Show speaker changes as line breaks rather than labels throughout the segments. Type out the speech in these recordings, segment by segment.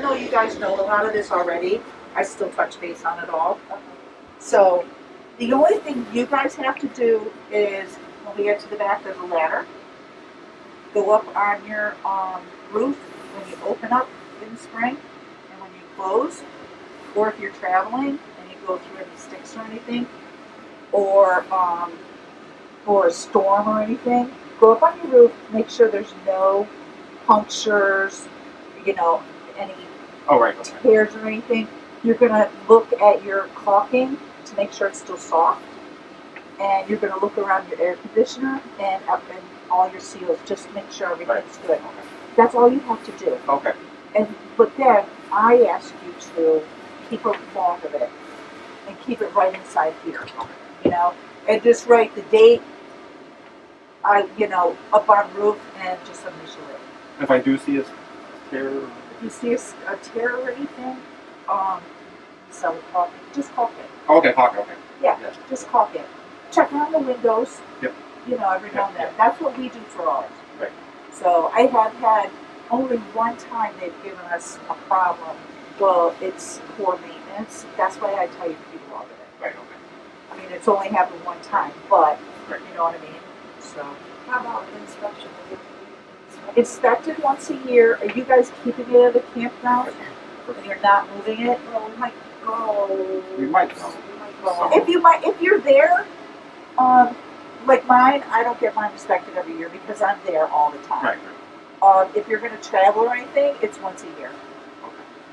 though you guys know a lot of this already, I still touch base on it all. So the only thing you guys have to do is when we get to the back, there's a ladder. Go up on your roof when you open up in the spring and when you close, or if you're traveling and you go through any sticks or anything, or a storm or anything, go up on your roof, make sure there's no punctures, any tears or anything. You're gonna look at your caulking to make sure it's still soft, and you're gonna look around your air conditioner and up in all your seals just to make sure everything's good. That's all you have to do.
Okay.
But then I ask you to keep a log of it and keep it right inside here. And just write the date, up on roof and just initial it.
If I do see a tear,
If you see a tear or anything, just caulk it.
okay, okay.
Yeah, just caulk it. Check on the windows.
Yep.
Every now and then. That's what we do for ours.
Right.
So I have had only one time they've given us a problem. Well, it's poor maintenance. That's why I tell you to keep a log of it.
Right. Okay.
I mean, it's only happened one time, but you know what I mean. So.
How about inspection?
Inspected once a year. Are you guys keeping it at the campground? And you're not moving it?
Well, we might go.
We might go.
If you're there, like mine, I don't get mine inspected every year because I'm there all the time.
Right.
If you're going to travel or anything, it's once a year,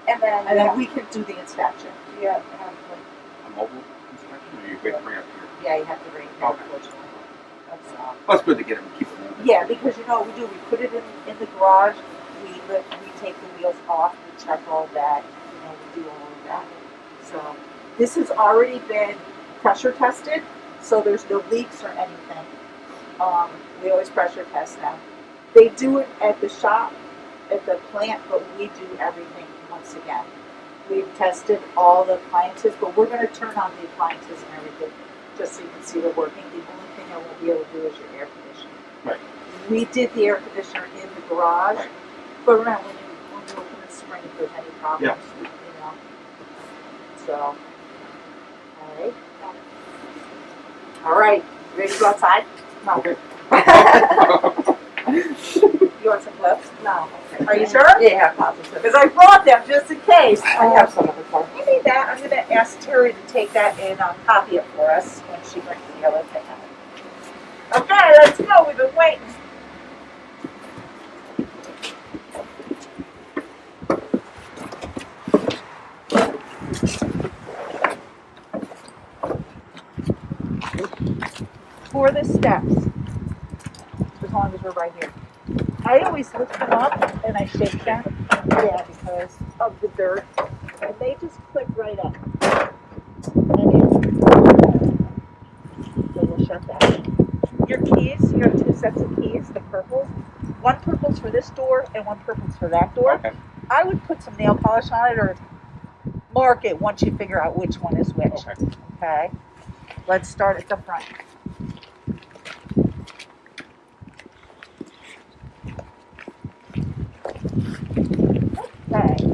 And then,
and then we can do the inspection.
yeah,
A mobile inspection, or you wait for it up here?
Yeah, you have to bring it here,
Okay.
unfortunately.
Well, it's good to get them, keep them moving.
Yeah, because we do. We put it in the garage. We take the wheels off. We check all that. We do all of that. So this has already been pressure tested, so there's no leaks or anything. We always pressure test them. They do it at the shop, at the plant, but we do everything once again. We've tested all the appliances, but we're going to turn on the appliances and everything just so you can see they're working. The only thing I won't be able to do is your air conditioning.
Right.
We did the air conditioner in the garage, but remember when you open the spring, if there's any problems, So, all right, ready to go outside? No.
Okay.
You want some clips?
no.
Are you sure?
Yeah, positive.
Because I brought them just in case.
I have some of the time.
You need that. I'm going to ask Terry to take that and copy it for us when she brings the other thing out. Okay, let's go. We've been waiting. For the steps, as long as we're right here. I always lift them up and I shake them, because of the dirt, and they just click right up. So we'll shut that. Your keys, you have two sets of keys, the purples. One purple's for this door and one purple's for that door.
Okay.
I would put some nail polish on it or mark it once you figure out which one is which. Okay. Let's start at the front. Okay.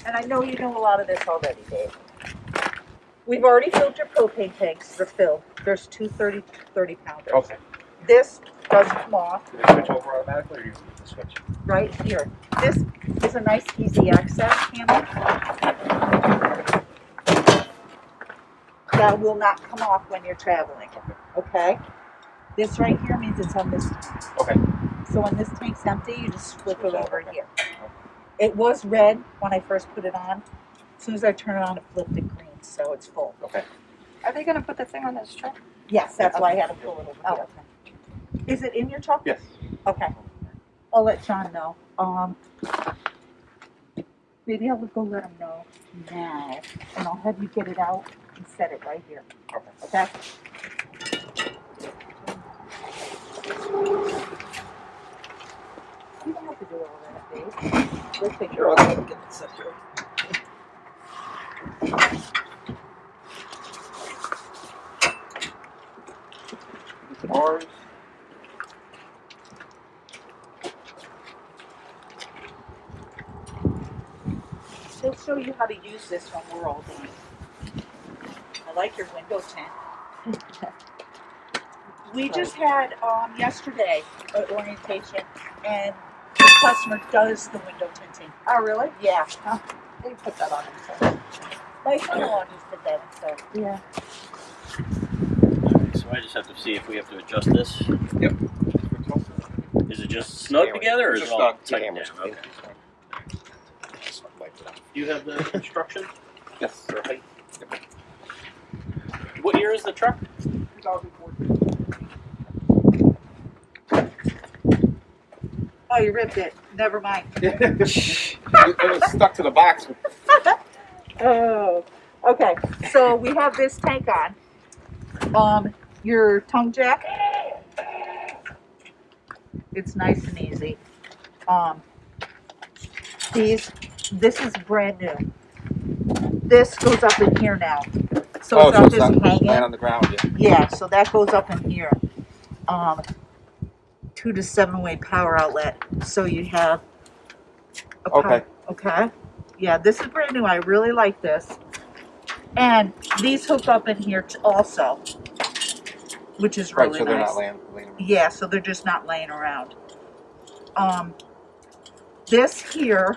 And I know you know a lot of this already, Dave. We've already filled your propane tanks. They're filled. There's two 30 pounders.
Okay.
This doesn't come off.
Do they switch over automatically, or do you need to switch?
Right here. This is a nice easy access handle that will not come off when you're traveling. Okay? This right here means it's on this tank.
Okay.
So when this tank's empty, you just flip it over here. It was red when I first put it on. As soon as I turn it on, it flipped to green, so it's full.
Okay.
Are they going to put the thing on this truck?
Yes, that's why I had to pull it over here. Is it in your truck?
Yes.
Okay. I'll let John know. Maybe I'll go let him know now, and I'll have you get it out and set it right here.
Okay.
Okay? You don't have to do all that, Dave. We'll take care of it. Get it set here.
Bars.
show you how to use this when we're all done. I like your window tint. We just had yesterday an orientation, and the customer does the window tinting.
Oh, really?
Yeah,
They put that on himself.
my son-in-law just did that instead.
Yeah.
Okay, so I just have to see if we have to adjust this.
Yep.
Is it just snug together, or is it
Just
all
snug.
tight down? Okay. Do you have the instructions
Yes.
for height? What year is the truck?
2014.
Oh, you ripped it. Never mind.
It was stuck to the box.
Oh, okay. So we have this tank on. Your tongue jack. It's nice and easy. This is brand new. This goes up in here now. So it's not just hanging.
Laying on the ground. Yeah.
Yeah, so that goes up in here. 2 to 7-way power outlet. So you have a
Okay.
Okay. Yeah, this is brand new. I really like this. And these hook up in here also, which is really
Right, so they're
nice.
not laying around.
Yeah, so they're just not laying around. This here,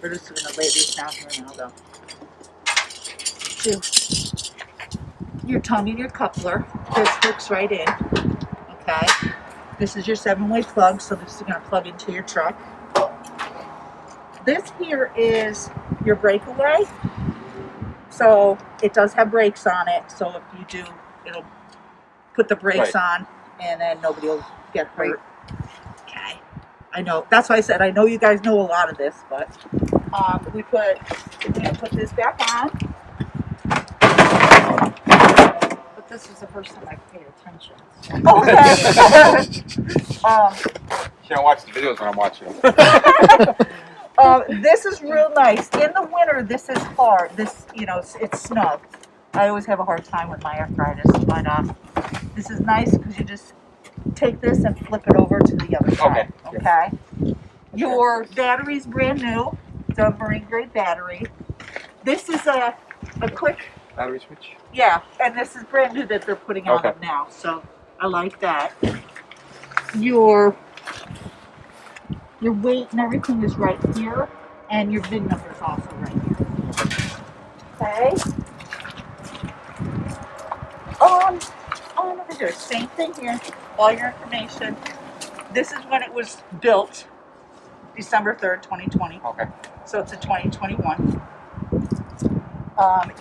we're just gonna lay these down here now though. Your tongue and your coupler. This hooks right in. Okay. This is your 7-way plug, so this is gonna plug into your truck. This here is your breakaway. So it does have brakes on it. So if you do, it'll put the brakes on, and then nobody will get hurt. Okay. I know. That's why I said I know you guys know a lot of this, but we're gonna put this back on.
But this is the first time I've paid attention.
Okay.
She don't watch the videos when I'm watching them.
This is real nice. In the winter, this is hard. This, it's snug. I always have a hard time with my arthritis, but this is nice because you just take this and flip it over to the other side. Okay. Your battery's brand new. It's a marine grade battery. This is a quick,
Battery switch.
yeah, and this is brand new that they're putting on
Okay.
it now. So I like that. Your weight and everything is right here, and your VIN number is also right here. Okay. Over here, same thing here. All your information. This is when it was built, December 3rd, 2020.
Okay.
So it's a 2021.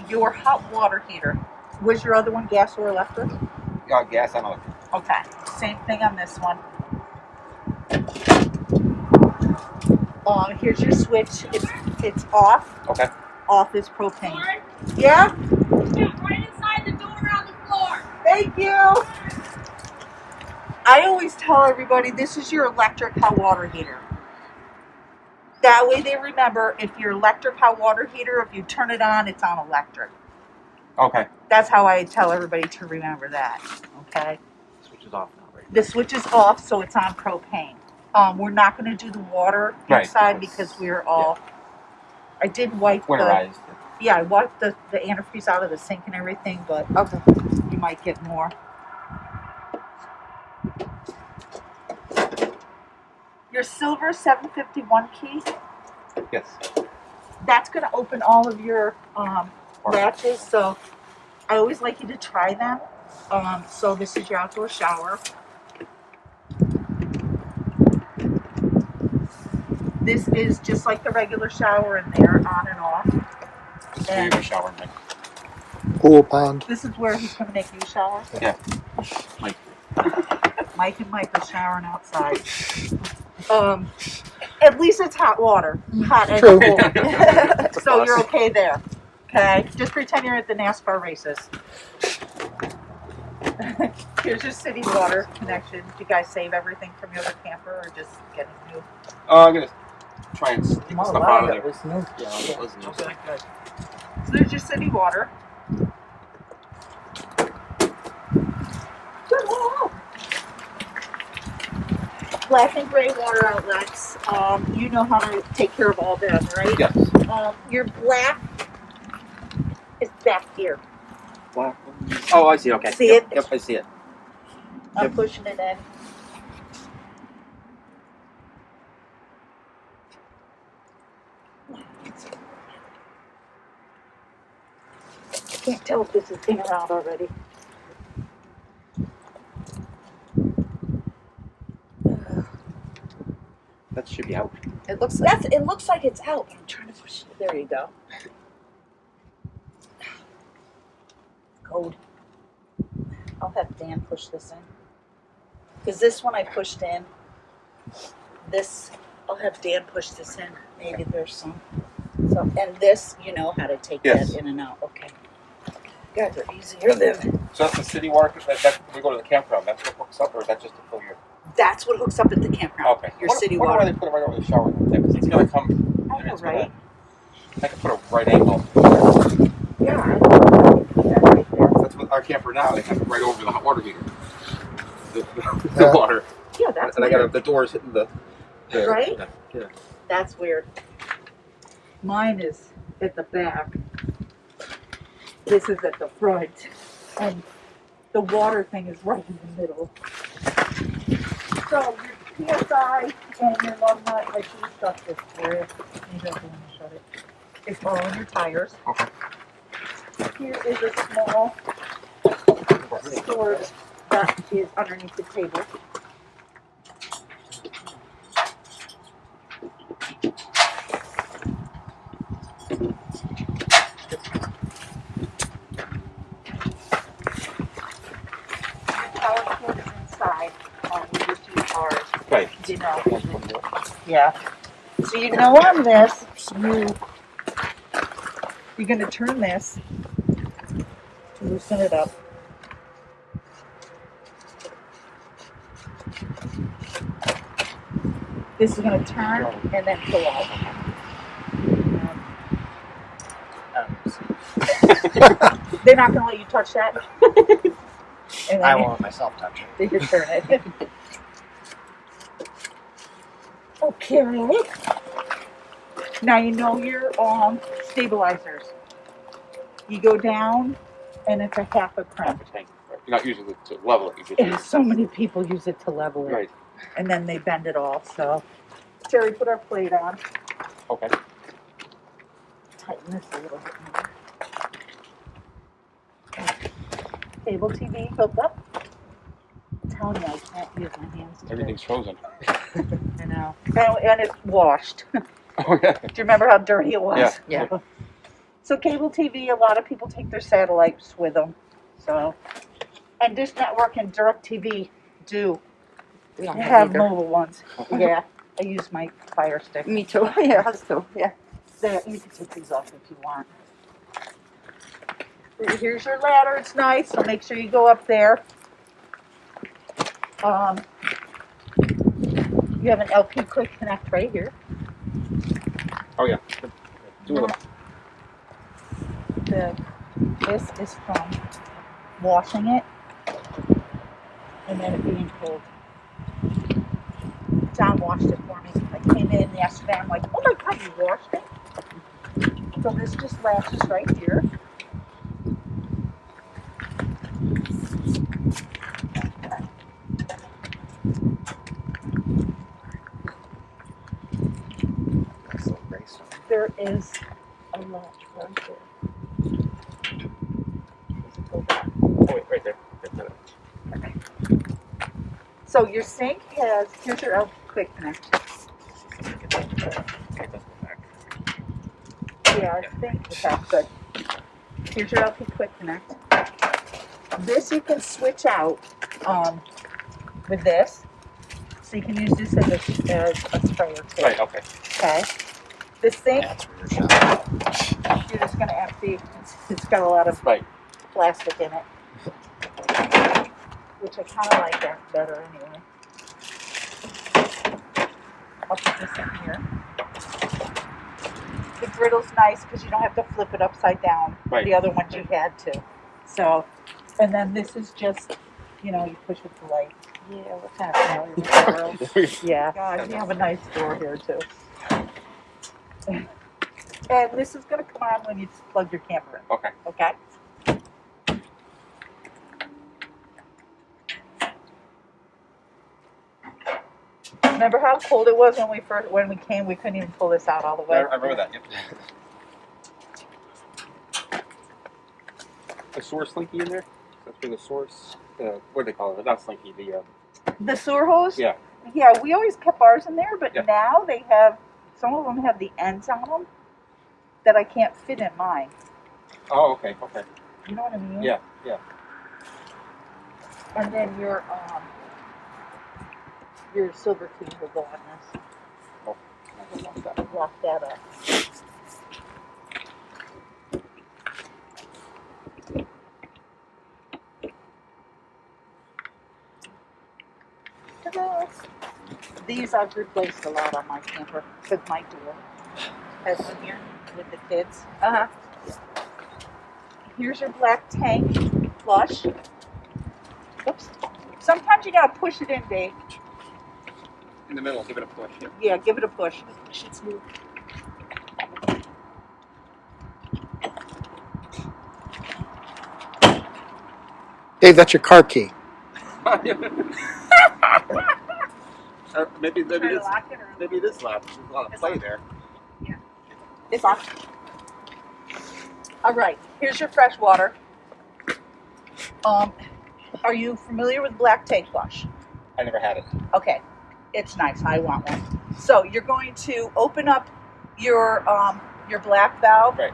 Your hot water heater. Was your other one gas or electric?
Gas and electric.
Okay. Same thing on this one. Here's your switch. It's off.
Okay.
Off is propane. Yeah?
Right inside the door on the floor.
Thank you. I always tell everybody this is your electric hot water heater. That way they remember if your electric hot water heater, if you turn it on, it's on electric.
Okay.
That's how I tell everybody to remember that. Okay?
Switch is off now, right?
The switch is off, so it's on propane. We're not going to do the water
Right,
inside
because-
because we're all. I did wipe
Winterized.
I wiped the antifreeze out of the sink and everything, but
Okay.
you might get more. Your silver 751 key,
Yes.
that's going to open all of your latches, so I always like you to try them. So this is your outdoor shower. This is just like the regular shower in there, on and off.
This is where you shower, Mike.
Pool pond.
This is where he's going to make you shower.
Yeah.
Mike and Mike are showering outside. At least it's hot water, hot and
True.
cold. So you're okay there. Okay, just pretend you're at the NASCAR races. Here's your city water connection. Do you guys save everything from your other camper, or just getting new?
I'm gonna try and stick
Oh,
stuff
wow,
out of
that
there.
was new.
Yeah, it was new.
Okay, good. So there's your city water. black and gray water outlets, you know how to take care of all them, right?
Yes.
Your black is back here.
Black one. Oh, I see. Okay.
See
Yep,
it?
Yep, I see it.
I'm pushing it in. I can't tell if this is in or out already.
That should be out.
It looks like
It looks like it's out. I'm trying to push it. There you go. Code. I'll have Dan push this in. Because this one I pushed in. This, I'll have Dan push this in. Maybe there's some. So, and this, you know how to take
Yes.
that in and out. Okay. God, they're easier than.
So that's the city water. That's when we go to the campground. That's what hooks up, or is that just to fill your?
That's what hooks up at the campground.
Okay.
Your
Wonder-
city
wonder
water.
why they put it right over the shower. Because it's gonna come.
I know,
it's
right?
I can put a right angle.
Yeah, I put that right there.
That's what our camper now. They have it right over the hot water heater. The
Yeah.
water.
Yeah, that's
And I
weird.
got the doors hitting the.
Right?
Yeah.
That's weird. Mine is at the back. This is at the front. And the water thing is right in the middle. So your PSI and your lug nut, I should have stuck this for you. Maybe I can shut it. It's all on your tires.
Okay.
Here is a small storage that is underneath the table. Power cord is inside with your two cars.
Right.
You know. Yeah. So you know on this, you're going to turn this to loosen it up. This is going to turn and then pull out. They're not going to let you touch that. And
I
then
won't myself touch it.
they just turn it. Okay. Now you know your stabilizers. You go down, and it's a half a crimp.
You're not using it to level it. You just
And so many people use it to level it,
right.
and then they bend it all. So, Terry, put our plate on.
Okay.
Tighten this a little bit more. Cable TV hooked up. I'm telling you, I can't use my hands. today.
Everything's frozen.
I know. And it's washed.
Oh yeah.
Do you remember how dirty it was?
Yeah.
So cable TV, a lot of people take their satellites with them. So, and Dish Network and DirecTV do
We don't
have
either.
mobile ones. Yeah, I use my Fire Stick.
Me too. Yeah, us too. Yeah.
There, you can take these off if you want. Here's your ladder. It's nice. So make sure you go up there. You have an LP Quick Connect right here.
Oh yeah. Two of them.
This is from washing it and then it being cold. John washed it for me. I came in yesterday. I'm like, oh my God, you washed it? So this just latches right here. There is a latch right there. Does it go back?
Oh wait, right there.
So your sink has, here's your LP Quick Connect. Yeah, I think that's good. Here's your LP Quick Connect. This you can switch out with this. So you can use this as a sprayer too.
Right. Okay.
Okay. The sink,
That's where your shot.
you're just going to empty. It's got a lot of
Right.
plastic in it. Which I kind of like that better anyway. I'll put this in here. The griddle's nice because you don't have to flip it upside down.
Right.
The other ones you had to. So, and then this is just you know, you push it to light.
Yeah, we're kind of familiar with the world.
Yeah, God, we have a nice door here too. And this is gonna come on when you plug your camper in.
Okay.
Okay. Remember how cold it was when we came? We couldn't even pull this out all the way.
I remember that. Yep. A sewer slinky in there. That's where the source. What do they call it? Not slinky.
The sewer hose.
Yeah.
Yeah, we always kept ours in there, but
Yeah.
now they have some of them have the ends on them that I can't fit in mine.
Oh, okay. Okay.
You know what I mean?
Yeah. Yeah.
And then your silver key will go on this.
Oh.
Lock that up. Ta-da. These I've replaced a lot on my camper because my door has one here with the kids. Here's your black tank flush. Oops. Sometimes you gotta push it in, Dave.
In the middle. Give it a push. Yep.
Yeah, give it a push. Push it smooth.
Dave, that's your car key.
Maybe
Try to
this.
lock it or
Maybe this lap. There's a lot of play there.
it's on. All right, here's your fresh water. Are you familiar with black tank flush?
I never had it.
Okay, it's nice. I want one. So you're going to open up your black valve,
Right.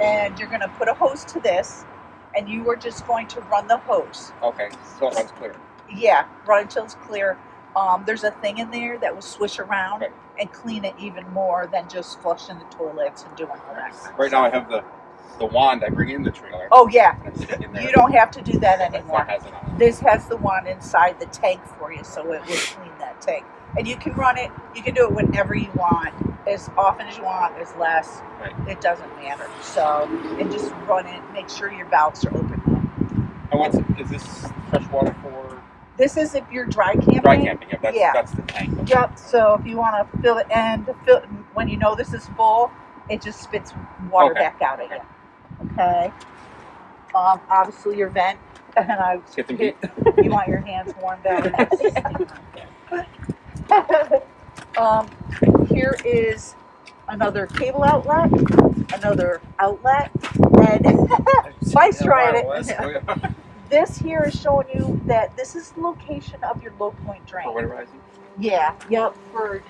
and you're going to put a hose to this, and you are just going to run the hose.
Okay. So it runs clear.
Yeah, run until it's clear. There's a thing in there that will swish around
Right.
and clean it even more than just flushing the toilets and doing all that. kind of
Right now I
stuff.
have the wand I bring in the trailer.
Oh yeah,
And I stick in there.
you don't have to do that
That
anymore.
has it on.
This has the one inside the tank for you, so it will clean that tank. And you can run it. You can do it whenever you want, as often as you want, as less.
Right.
It doesn't matter. So, and just run it. Make sure your valves are open.
And is this fresh water for
This is if you're dry camping.
dry camping? Yeah,
Yeah.
That's the tank.
Yep. So if you want to fill it, and when you know this is full, it just spits water
Okay.
back out at you. Okay. Obviously your vent, and
Get the heat.
you want your hands warmed out. Here is another cable outlet, another outlet, and Spice tried it. This here is showing you that this is the location of your low point drain.
For winterizing?
Yeah, yep, for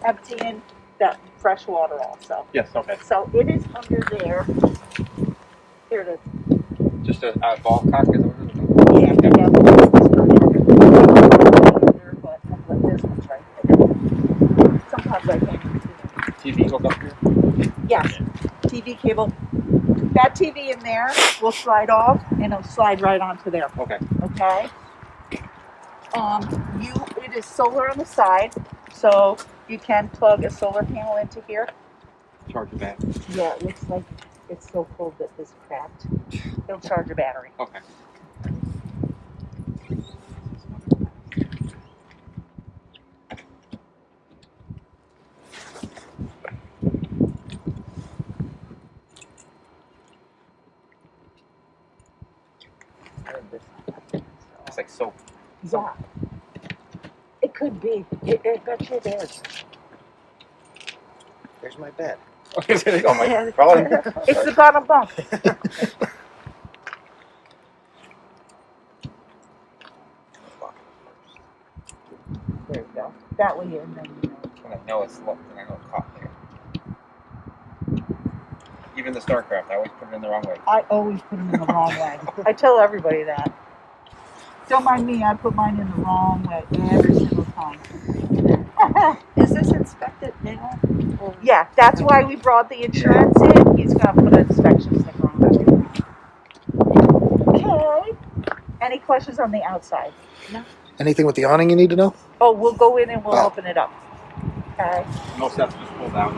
emptying that fresh water also.
Yes, okay.
So it is under there. Here it is.
Just a ball cock is over there?
Yeah, yeah. But this one's right there. Sometimes I can't even see them.
TV goes up here?
Yes, TV cable. That TV in there will slide off and it'll slide right onto there.
Okay.
Okay. It is solar on the side, so you can plug a solar panel into here.
Charge the back.
Yeah, it looks like it's so cold that this cracked. It'll charge your battery.
Okay. It's like soap.
Yeah. It could be. I bet you it is.
There's my bed.
Oh my God.
It's the bottom bunk. There you go. That way and then you know.
When I know it's locked and I know it's hot there. Even the StarCraft, I always put it in the wrong way.
I always put them in the wrong way. I tell everybody that. Don't mind me, I put mine in the wrong way every single time.
Is this inspected now? Or
Yeah, that's why we brought the insurance in. He's gonna put an inspection sticker on it. Okay. Any questions on the outside?
Anything with the awning you need to know?
Oh, we'll go in and we'll
Oh.
open it up. Okay.
Most stuff just pulled out.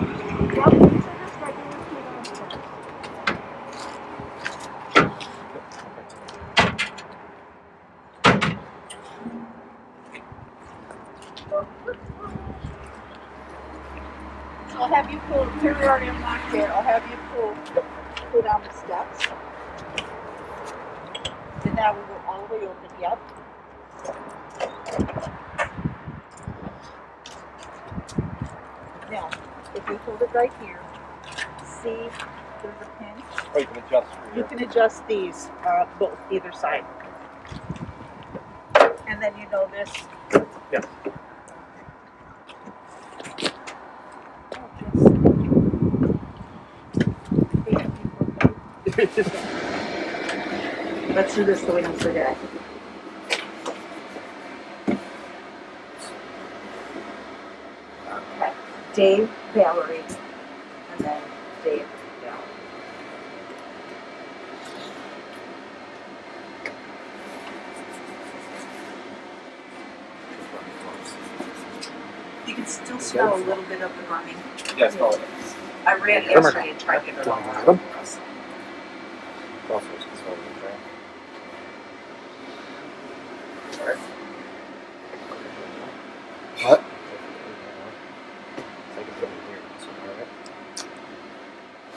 I'll have you pull, here we already unlocked it, I'll have you pull down the steps. And now we go all the way open, yep. Now, if you hold it right here, see there's a pin.
Oh, you can adjust for
You can adjust these, both, either side. And then you know this.
Yes.
Let's do this so we don't forget. Okay. Dave, Valerie, and then Dave, Valerie. You can still smell a little bit of the running.
Yes, no.
I ran yesterday and tried to get it all
Got
out.
'em. What?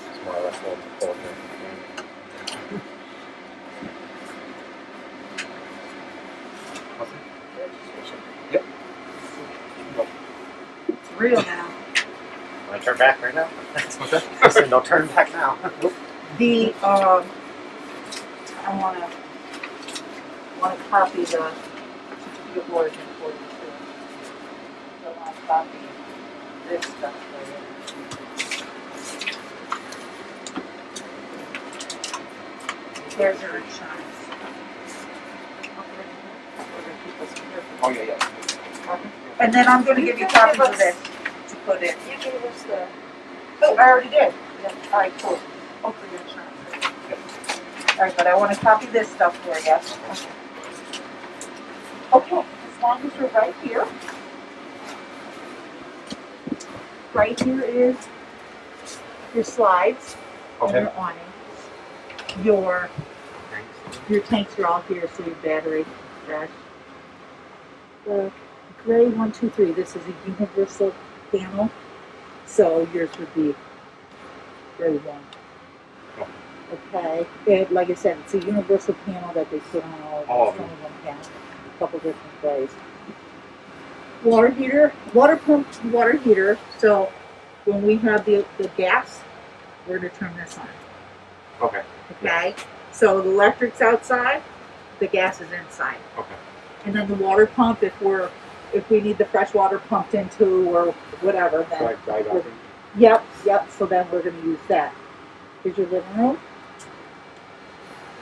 It's more or less what the full thing.
Yep.
It's real now.
Want to turn back right now?
What's that?
I said, don't turn back now.
The I wanna copy the certificate of origin for you too. So I wanna copy this stuff for you. There's your insurance.
Oh, yeah, yeah.
And then I'm gonna give you copies of this to put in. You gave us the. Oh, I already did. Yeah. All right, cool. Oh, for your insurance. All right, but I want to copy this stuff for you. Okay, as long as you're right here. Right here is your slides and
Okay.
your awning. Your tanks are all here, so your battery, fresh. The gray 1, 2, 3. This is a universal panel, so yours would be gray 1. Okay, and like I said, it's a universal panel that they put on all
of them.
one panel, a couple different ways. Water heater, water pump, water heater. So when we have the gas, we're gonna turn this on.
Okay.
Okay, so the electric's outside, the gas is inside.
Okay.
And then the water pump, if we need the fresh water pumped into or whatever, then
Like dry docking.
yep. So then we're gonna use that. Here's your living room.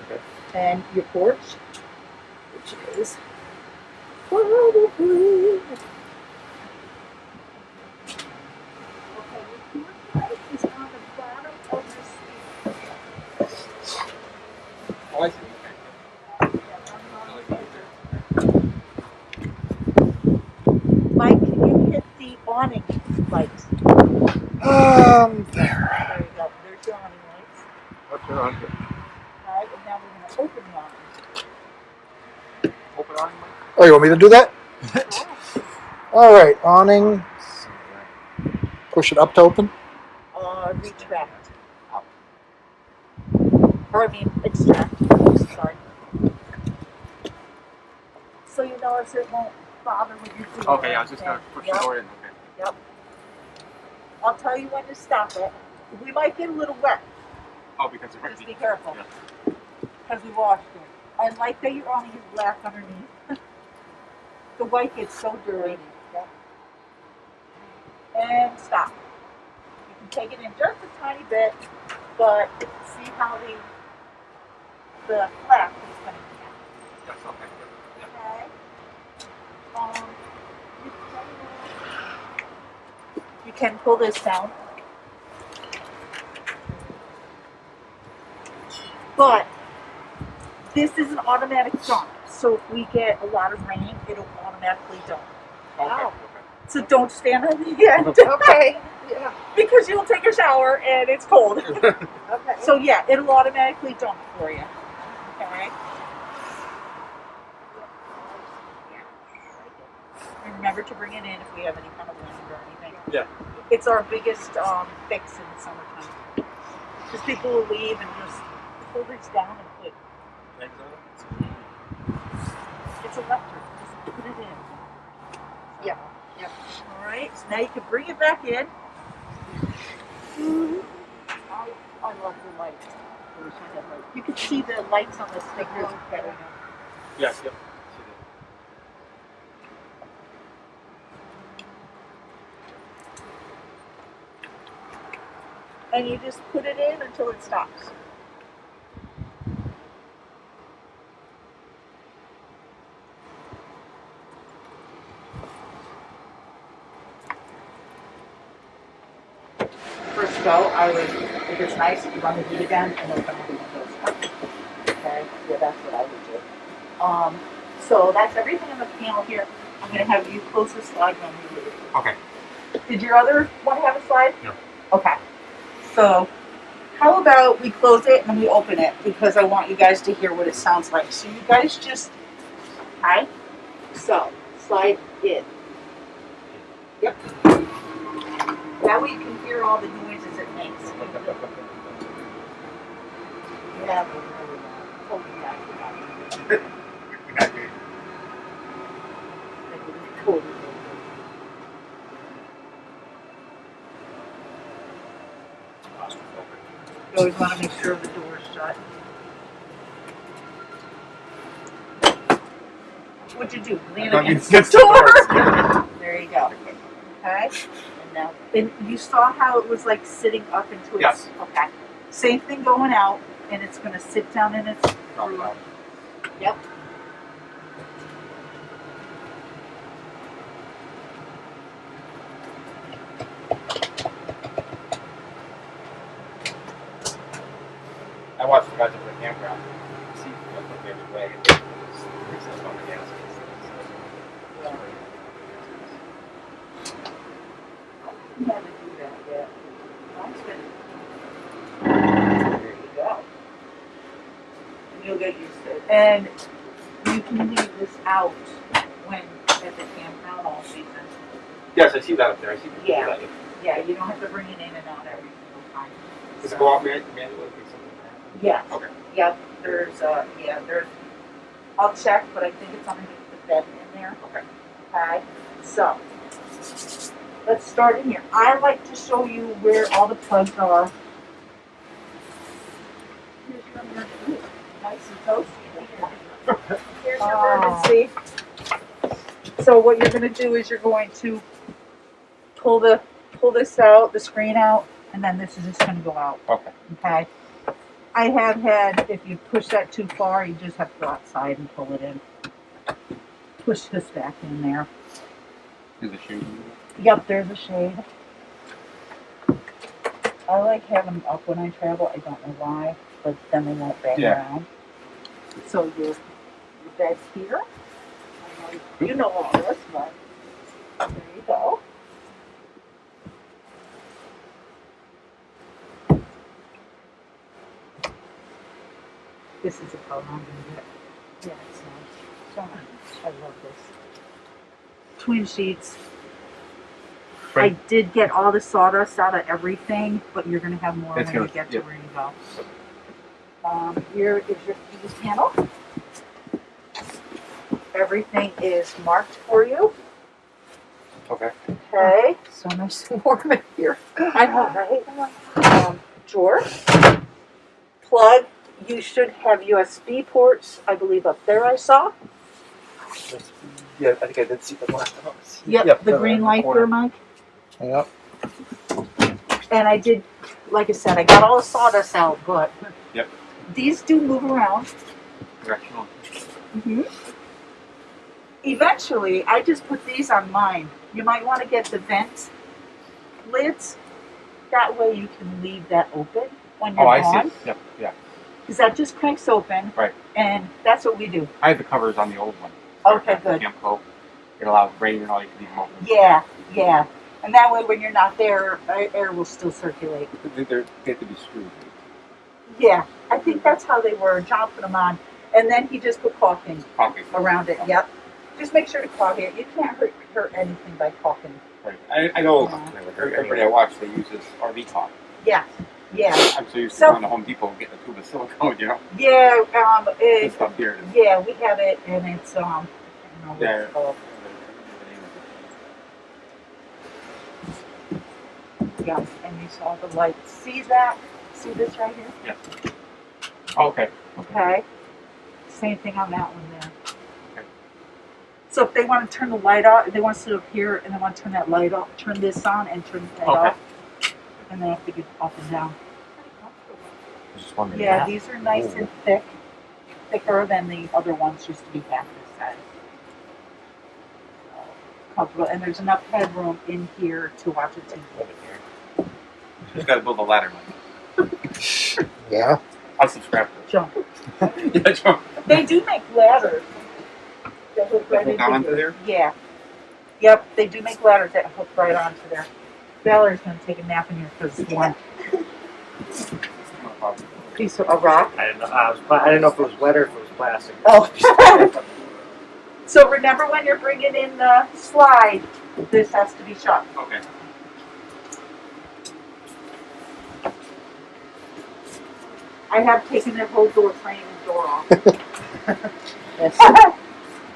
Okay.
And your porch, which is probably okay. Your porch is on the bottom of the suite.
Oh, I see.
Mike, can you hit the awning lights?
There.
There you go. There's your awning lights.
What's your on?
Alright, and now we're going to open the awning.
Open on?
Oh, you want me to do that? All right, awning. Push it up to open.
Retract. Or I mean, extract. Sorry. So you notice it won't bother with your door.
Okay, yeah, I was just gonna push the door in. Okay.
Yep. I'll tell you when to stop it. We might get a little wet.
Oh, because it's
Just
right.
be careful.
Yeah.
Because we washed it. I like that your awning is black underneath. The white gets so dirty. Yep. And stop. You can take it in just a tiny bit, but see how the flap is coming down.
Yes, okay.
Okay. You can pull this down. But this is an automatic dump. So if we get a lot of rain, it'll automatically dump.
Okay.
Wow.
Okay.
So don't stand on the end.
Okay. Yeah.
Because you'll take a shower and it's cold.
Okay.
So yeah, it'll automatically dump for you. Okay. remember to bring it in if we have any kind of wind or anything.
Yeah.
It's our biggest fix in the summertime. Because people will leave and just pull this down and put. It's electric. Just put it in. Yep. Yep. All right. So now you can bring it back in. I love the lights. I wish I had lights. You can see the lights on the stickers better now.
Yes. Yep.
And you just put it in until it stops. First go, I would, if it's nice, you run the heat again and open all the windows. Okay, yeah, that's what I would do. So that's everything on the panel here. I'm gonna have you close the slide when we leave.
Okay.
Did your other one have a slide?
No.
Okay. So, how about we close it and then we open it because I want you guys to hear what it sounds like. So you guys just, okay? So, slide in. Yep. That way you can hear all the noises it makes. Yeah. Oh, yeah. You always want to make sure the door is shut. What'd you do? Lean against the door? There you go. Okay. And now, and you saw how it was like sitting up into its.
Yes.
Okay. Same thing going out, and it's going to sit down in its groove. Yep.
I watched the guys over the campground. See what they were way. It's on the gas.
You haven't do that yet. There you go. And you'll get used to it. And you can leave this out when at the campground all season.
Yes, I see that up there. I see.
Yeah. Yeah, you don't have to bring it in and out every single time.
Does it go out manually?
Yes.
Okay.
Yep. There's I'll check, but I think it's underneath the bed in there.
Okay.
Okay. So let's start in here. I like to show you where all the plugs are. Here's your emergency. Nice and toasty. Here's your emergency. So what you're going to do is you're going to pull this out, the screen out, and then this is just going to go out.
Okay.
Okay. I have had, if you push that too far, you just have to go outside and pull it in. Push this back in there.
Is it shade?
Yep, there's a shade. I like having them up when I travel. I don't know why, but then they won't bang around. So your bed's here. You know all this, but there you go. This is a Palomino. Yeah, it's nice. So nice. I love this. Twin sheets. I did get all the sawdust out of everything, but you're going to have more when you get to where you go. Here is your fuse panel. Everything is marked for you.
Okay.
Okay. So nice and warm in here. I know, right? Drawer. Plug. You should have USB ports, I believe, up there I saw.
Yeah, I think I did see the last time.
Yep, the green light there, Mike.
Yep.
And I did, like I said, I got all the sawdust out, but
Yep.
these do move around.
Directional.
Mm-hmm. Eventually, I just put these on mine. You might want to get the vent lids. That way you can leave that open when you're
Oh, I
gone.
see. Yep. Yeah.
Because that just cranks open.
Right.
And that's what we do.
I have the covers on the old one.
Okay, good.
Camco. It allows rain and all. You can leave them open.
Yeah, yeah. And that way when you're not there, air will still circulate.
They have to be screwed.
Yeah, I think that's how they were. John put them on. And then he just put caulking around it. Yep. Just make sure to clog it. You can't hurt anything by caulking.
Right. I know
Yeah.
Never heard
everybody I
anyone.
watch, they use this RV caulk.
Yeah, yeah,
I'm so used to
So-
going to Home Depot and getting a tube of silicone, you know?
yeah.
This stuff here.
Yeah, we have it, and it's I don't know what
Yeah.
it's called. Yeah, and you saw the light. See that? See this right here?
Yeah. Oh, okay.
Okay. Same thing on that one there.
Okay.
So if they want to turn the light off, if they want to sit up here and they want to turn that light off, turn this on and turn the light
Okay.
off, and they have to get up and down.
I was just wondering.
Yeah,
that.
these are nice
Ooh.
and thick, thicker than the other ones used to be half this size. Comfortable, and there's enough headroom in here to watch a TV.
Just gotta build a ladder, Mike.
Yeah.
I'll subscribe to
Jump.
it. Yeah, jump.
They do make ladders. That hook right
Hook down
into
onto there?
Yeah. Yep, they do make ladders that hook right onto there. Valerie's gonna take a nap in here because it's one piece of a rock.
I didn't know. I didn't know if it was wet or if it was plastic.
Oh. So remember when you're bringing in the slide, this has to be shut.
Okay.
I have taken their whole door frame and door off.
Yes.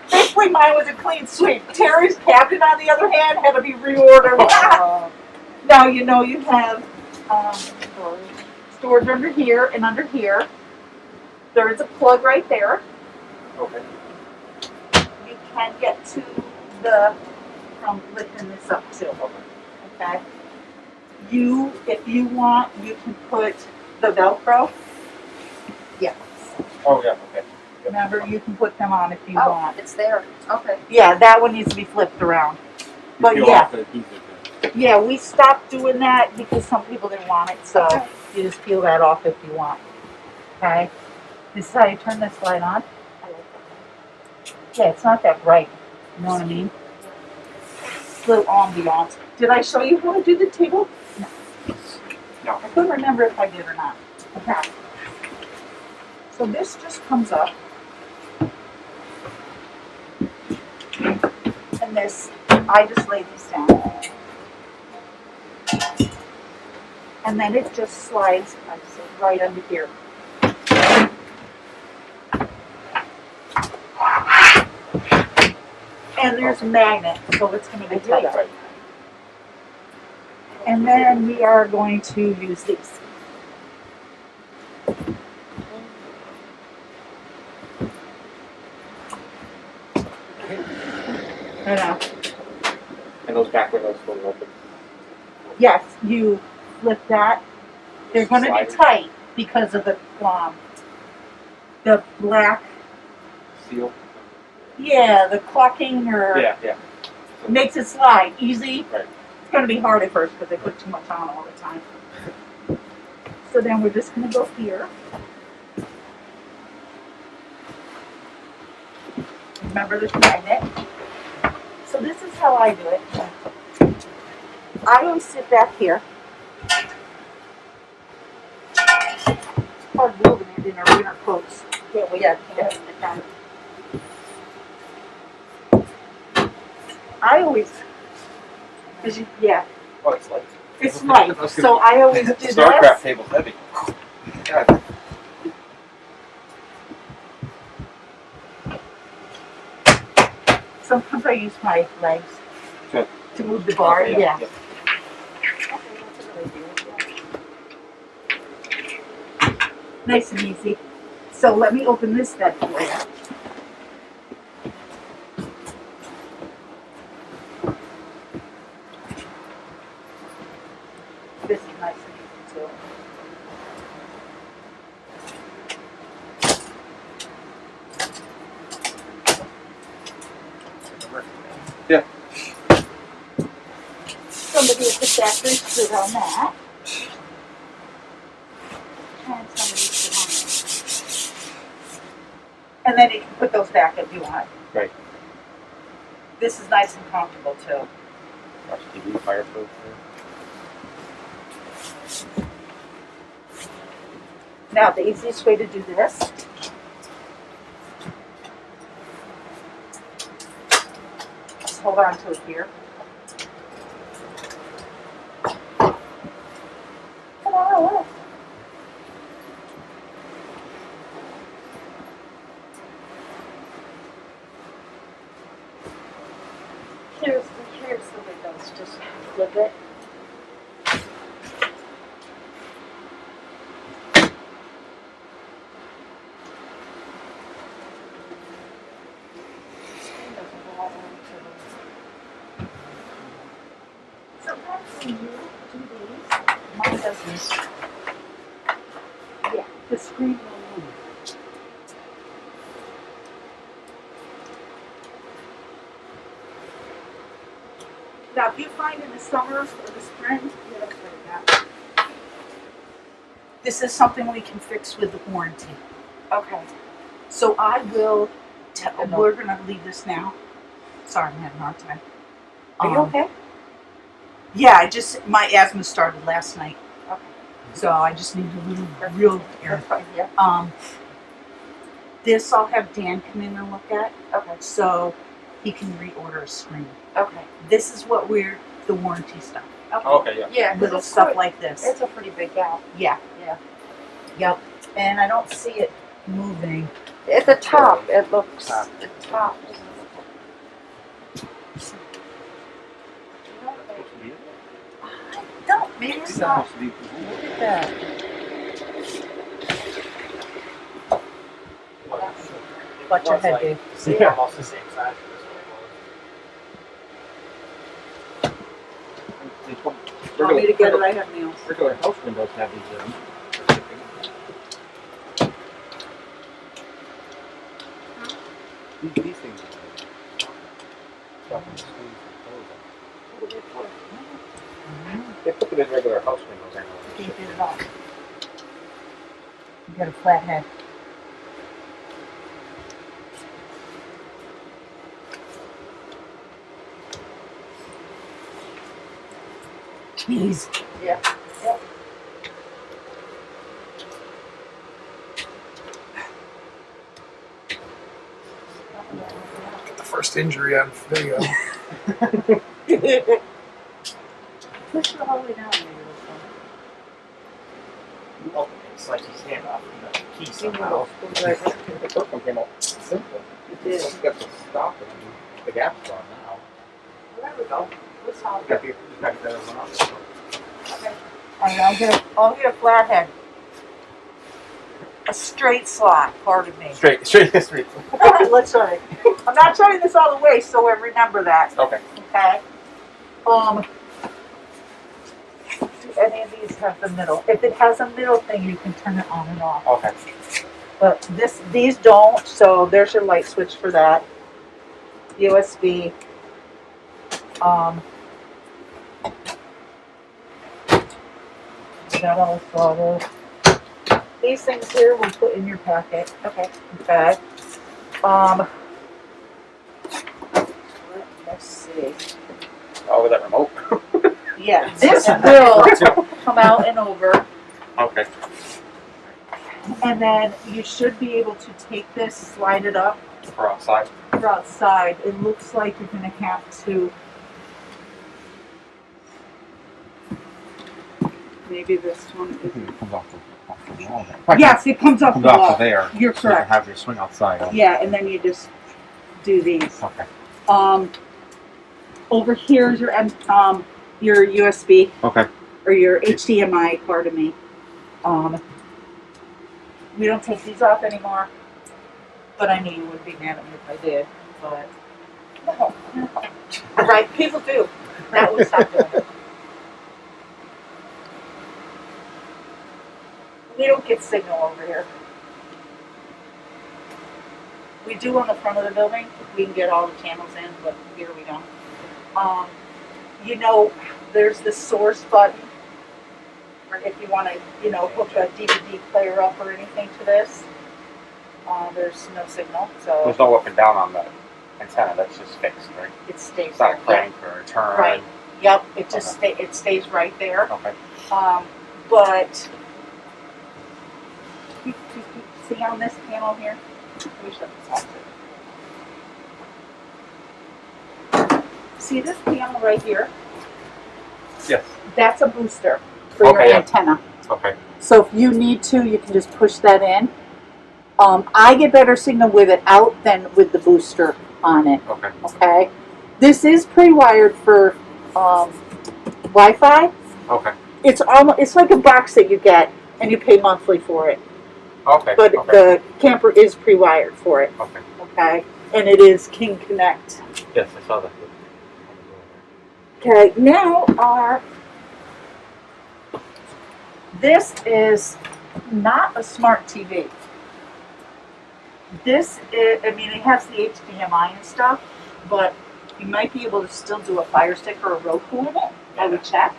Thankfully mine was a clean sweep. Terry's cabinet, on the other hand, had to be reordered. Now you know you have storage under here and under here. There is a plug right there.
Okay.
You can get to the, from lifting this up too. Okay. You, if you want, you can put the Velcro. Yeah.
Oh, yeah, okay.
Remember, you can put them on if you
Oh,
want.
it's there. Okay.
Yeah, that one needs to be flipped around. But
Peel
yeah.
off the adhesive there.
Yeah, we stopped doing that because some people didn't want it, so you just peel that off if you want. Okay? This is how you turn this light on. Yeah, it's not that bright. You know what I mean? It's a little ambiance. Did I show you how to do the table? No.
No.
I couldn't remember if I did or not. Okay. So this just comes up. And this, I just lay these down. And then it just slides, I say, right under here. And there's a magnet, so it's going to be tight.
Right.
And then we are going to use these. I know.
And those back windows will open.
Yes, you flip that. They're going to be
Slide.
tight because of the black.
Seal.
Yeah, the caulking or
Yeah, yeah.
makes it slide easy.
Right.
It's going to be hard at first because they put too much on all the time. So then we're just going to go here. Remember this magnet. So this is how I do it. I always sit back here. It's hard moving it in our winter coats. Yeah, we got to I always, yeah,
Oh, it's like
it's light. So I always do
StarCraft
this.
table's heavy. God.
Sometimes I use my legs
Good.
to move the bar.
Okay,
Yeah. Nice and easy. So let me open this bed for you. This is nice and easy too.
Yeah.
Somebody at the factory stood on that. And somebody stood on that. And then you can put those back if you want.
Right.
This is nice and comfortable too.
Watch TV, fireproof.
Now the easiest way to do this just hold on to it here. Come on.
Here's the windows. Just flip it. Screen doesn't go all the way to
Sometimes when you do these, mine doesn't. Yeah, the screen will move. Now, if you find in the summer or the spring, yeah, that's what I got. This is something we can fix with the warranty.
the. Okay.
So I will.
I know.
We're gonna leave this now. Sorry, I'm having a hard time.
Are you okay?
Yeah, my asthma started last night.
Okay.
So I just need a little real air.
That's fine. Yeah.
This I'll have Dan come in and look at,
Okay.
so he can reorder a screen.
Okay.
This is what the warranty stuff.
Okay, yeah.
Yeah. 'cause
Little
it's
stuff
quite-
like this.
It's a pretty big gap.
Yeah.
Yeah.
Yep. And I don't see it moving.
At the top, it looks.
Top.
The top.
I don't. Maybe it's not.
Look at that.
Watch your head, Dave.
See, almost the same size.
Want me to get it? I have nails.
Regular house windows have these. These things.
They put them in regular house windows anyway.
You did it all. You got a flat head. Jeez.
Yeah.
The first injury on video.
Push it all the way down.
It's like his hand off the key
You
somehow.
know,
The first one came out simple.
you did.
You got to stop it. The gap's on now.
There we go. That's all.
You got the other one on.
Okay. All right, I'll get a flathead. A straight slot, pardon me.
Straight.
Let's try it. I'm not trying this all the way, so remember that.
Okay.
Okay. Do any of these have the middle? If it has a middle thing, you can turn it on and off.
Okay.
But these don't, so there's your light switch for that. USB. Got all the these things here we'll put in your packet.
Okay.
Okay. Let's see.
Oh, with that remote.
Yeah, this will come out and over.
Okay.
And then you should be able to take this, slide it up
For outside.
for outside. It looks like you're gonna have to maybe this one is
It comes off the wall.
yes, it comes off the
Comes off
wall.
of there.
You're
So you can
correct.
have your swing outside.
Yeah, and then you just do these.
Okay.
Over here is your USB
Okay.
or your HDMI, pardon me. We don't take these off anymore, but I knew you would be mad at me if I did. But no. Right? People do. That would stop doing it. We don't get signal over here. We do on the front of the building. We can get all the channels in, but here we don't. You know, there's the source button. If you want to, hook a DVD player up or anything to this. There's no signal, so
There's no up and down on the antenna. That's just fixed, right?
it stays
It's not a
there.
crank or a turn.
Right. Yep, it just it stays right there.
Okay.
But see on this panel here? Let me shut this off. See this panel right here?
Yes.
That's a booster for your
Okay, yeah.
antenna.
Okay.
So if you need to, you can just push that in. I get better signal with it out than with the booster on it.
Okay.
Okay. This is pre-wired for Wi-Fi.
Okay.
It's like a box that you get and you pay monthly for it.
Okay.
But
Okay.
the camper is pre-wired for it.
Okay.
Okay. And it is King Connect.
Yes, I saw that.
Okay. Now this is not a smart TV. This is, I mean, it has the HDMI and stuff, but you might be able to still do a Fire Stick or a Roku with it. I would check.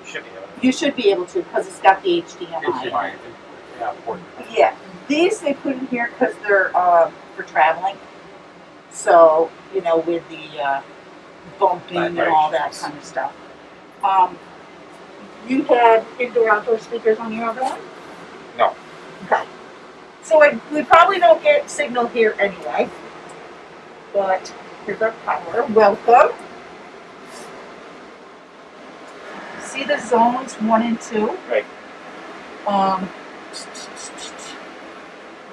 You should be able to.
You should be able to because it's got the HDMI.
HDMI. Yeah, important.
Yeah, these they put in here because they're for traveling. So you know, with the bumping and all that kind of stuff. You had indoor-outdoor speakers on your other one?
No.
Okay. So we probably don't get signal here anyway. But here's our power. Welcome. See the zones 1 and 2?
Right.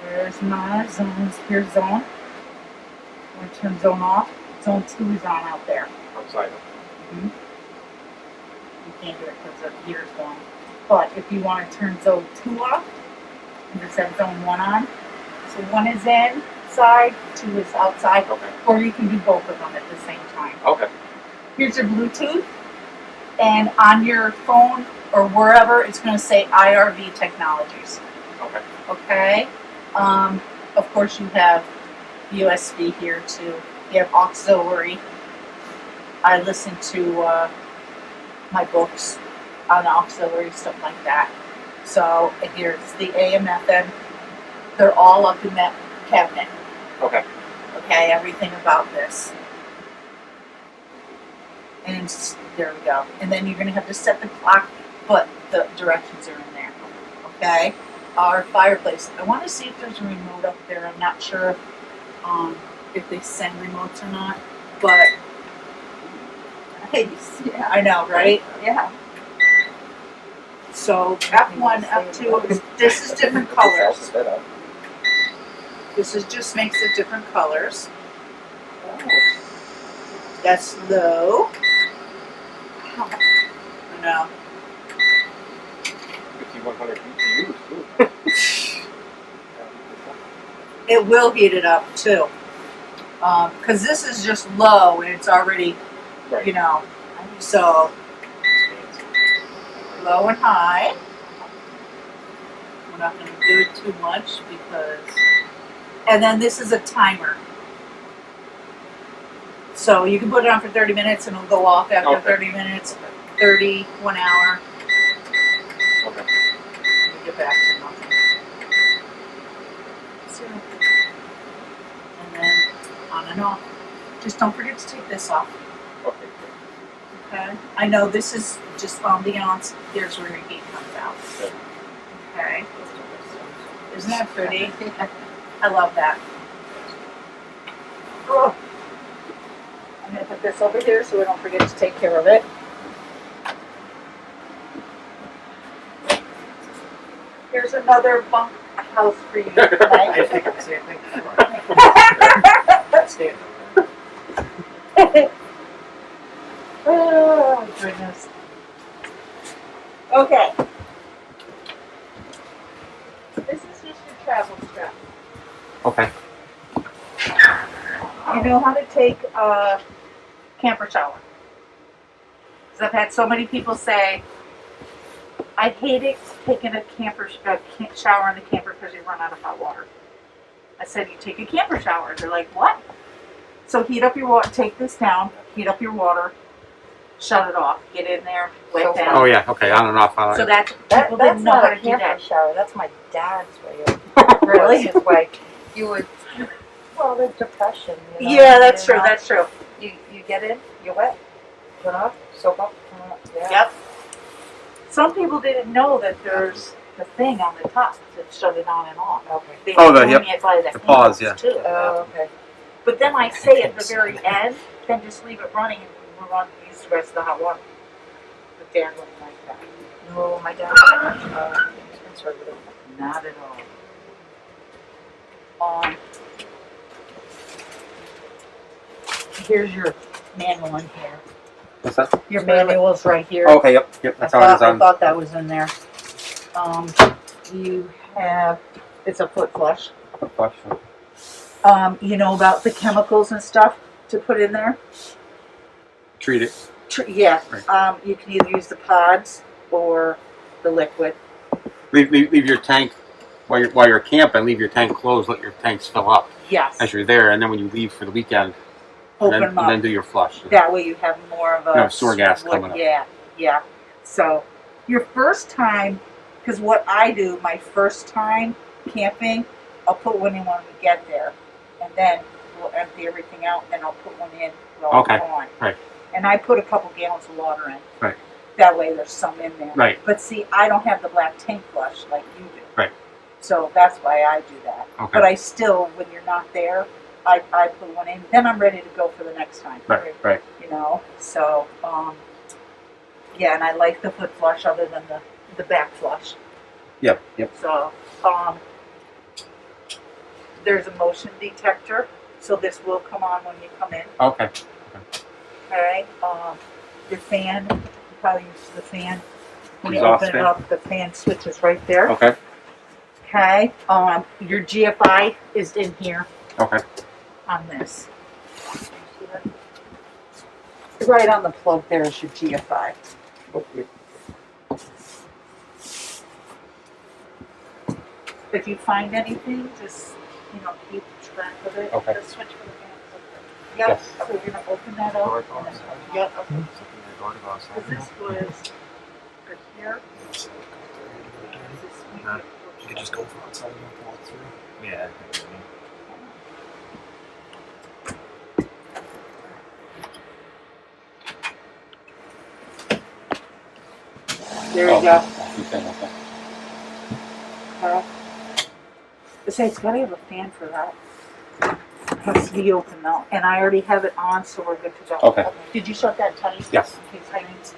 Where's my zones? Here's zone. I'm going to turn zone off. Zone 2 is on out there.
Outside.
You can't do it because the gear's going. But if you want to turn zone 2 off, and just have zone 1 on. So 1 is inside, 2 is outside.
Okay.
Or you can do both of them at the same time.
Okay.
Here's your Bluetooth. And on your phone or wherever, it's going to say IRV Technologies.
Okay.
Okay? Of course, you have USB here too. You have auxiliary. I listen to my books on auxiliary, stuff like that. So here's the AM, FM. They're all up in that cabinet.
Okay.
Okay, everything about this. And there we go. And then you're going to have to set the clock, but the directions are in there. Okay? Our fireplace. I want to see if there's a remote up there. I'm not sure if they send remotes or not. But, yeah, I know, right?
Yeah.
So F1, F2, this is different colors. This is just makes it different colors. That's low. I know.
5,100 BTUs too.
It will heat it up too. Because this is just low and it's already,
Right.
you know, so low and high. We're not going to do it too much because, and then this is a timer. So you can put it on for 30 minutes and it'll go off after
Okay.
30 minutes, 30, 1 hour.
Okay.
Let me get back to nothing. So, and then on and off. Just don't forget to take this off.
Okay.
Okay. I know this is just ambiance. Here's where your heat comes out.
Good.
Okay. Isn't that pretty? I love that. Oh. I'm going to put this over here so we don't forget to take care of it. Here's another bunk house for you
I
tonight.
just think of the same thing. Stand.
Oh, goodness. Okay. This is just your travel strap.
Okay.
You know how to take a camper shower. Because I've had so many people say, I hate it taking a shower in the camper because you run out of hot water. I said, you take a camper shower. They're like, what? So heat up your water, take this down, heat up your water, shut it off, get in there, wet down.
Oh yeah. Okay. On and off.
So that's,
That,
people
that's
didn't know
not
how
a
to do
camper
that.
shower. That's my dad's way of
Really?
his way. You would, well, the depression. You know,
Yeah, that's
you
true,
know.
that's true.
You get in, you're wet, turn off, soak up. Yeah.
Yep. Some people didn't know that there's the thing on the top to shut it on and off.
Okay.
They
Oh,
were
the-
doing it by the
pause,
handles,
yeah.
too.
Oh, okay.
But then I say at the very end, then just leave it running and we're on to use the rest of the hot water. But Dad wouldn't like that.
No, my dad is conservative.
Not at all. Here's your manual in here.
What's that?
Your manual's right here.
Okay, yep. That's how it is
I
on.
thought that was in there. You have, it's a foot flush. You know about the chemicals and stuff to put in there?
Treat it.
Yeah.
Right.
You can either use the pods or the liquid.
Leave your tank while you're camping. Leave your tank closed. Let your tanks fill up
Yes.
as you're there, and then when you leave for the weekend,
Open them up.
then do your flush.
That way you have more of a...
No, sewer gas coming up.
Yeah. So, your first time, because what I do, my first time camping, I'll put one in when we get there. And then we'll empty everything out, and then I'll put one in while
Okay.
I'm on.
Right.
And I put a couple gallons of water in.
Right.
That way there's some in there.
Right.
But see, I don't have the black tank flush like you do.
Right.
So that's why I do that.
Okay.
But I still, when you're not there, I put one in. Then I'm ready to go for the next time.
Right.
You know? So, yeah, and I like the foot flush other than the back flush.
Yep.
So, there's a motion detector. So this will come on when you come in.
Okay.
Alright, your fan, you probably use the fan. When you
Exhaust
open
fan.
it up, the fan switch is right there.
Okay.
Okay, your GFI is in here
Okay.
on this. Right on the plug there is your GFI. If you find anything, just, keep track of it.
Okay.
The switch for the fan is up there. Yep,
Yes.
so you're gonna open that up.
Door
and
goes.
then- Yep, okay.
Door to go outside.
So this was right here.
You could just go from outside and walk through.
Yeah.
There you go.
Okay.
Okay. Besides, gotta have a fan for that. It has to be open though, and I already have it on, so we're good to go.
Okay.
Did you shut that tight?
Yes.
In case I need to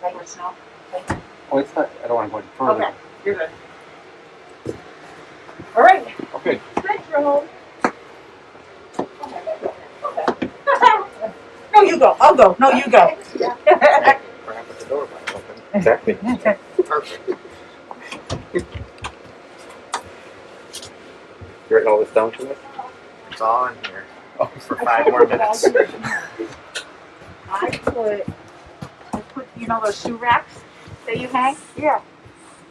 let us know. Okay.
Oh, it's not. I don't want to go any further.
Okay, you're good. All right.
Okay.
Bedroom. Okay. No, you go. I'll go. No, you go.
Perhaps with the door wide open. Exactly. Perfect. You writing all this down to me? It's all in here. Oh, for 5 more minutes.
I put those shoe racks that you hang? Yeah.